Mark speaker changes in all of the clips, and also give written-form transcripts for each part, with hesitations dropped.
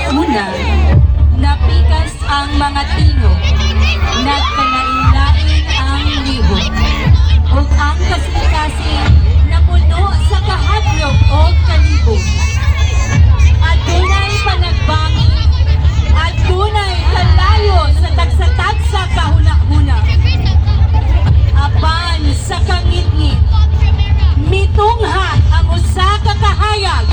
Speaker 1: Una, napikas ang mga tino, nagkalain-lain ang libot, ug ang kasing-kasing napuno sa kahadlok o kalibog. Adunay panagbangi, adunay kalayo sa tagsa-tagsa kahuna-huna. Apan sa kangit-ngit, mitungha ang usa ka kahayag,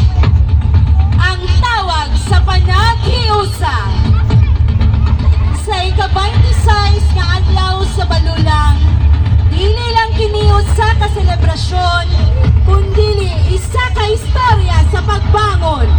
Speaker 1: ang tawag sa panaghiusa. Sa ika-26 nga adlaw sa Balulang, dili lang kini usa ka selebrasyon, kundi isa ka istorya sa pagbangon